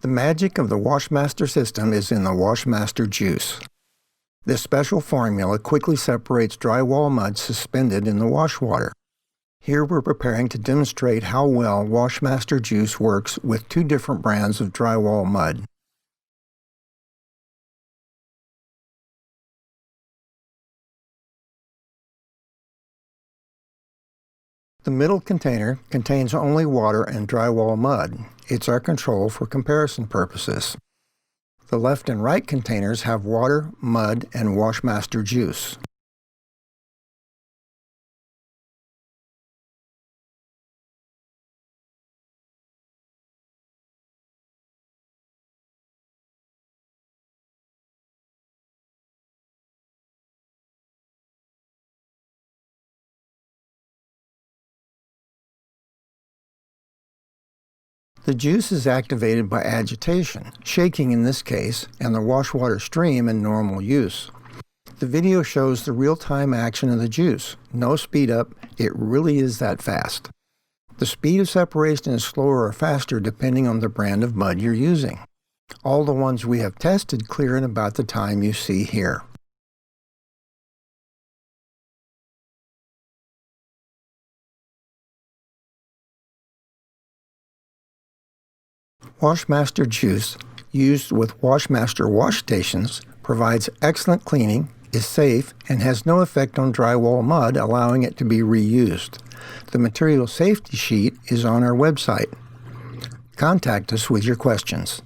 The magic of the Washmaster system is in the Washmaster Juice. This special formula quickly separates drywall mud suspended in the wash water. Here we're preparing to demonstrate how well Washmaster Juice works with two different brands of drywall mud. The middle container contains only water and drywall mud. It's our control for comparison purposes. The left and right containers have water, mud, and Washmaster Juice. The juice is activated by agitation, shaking in this case, and the wash water stream in normal use. The video shows the real-time action of the juice. No speed up, it really is that fast. The speed of separation is slower or faster depending on the brand of mud you're using. All the ones we have tested clear in about the time you see here. Washmaster Juice, used with Washmaster wash stations, provides excellent cleaning, is safe, and has no effect on drywall mud, allowing it to be reused. The material safety sheet is on our website. Contact us with your questions.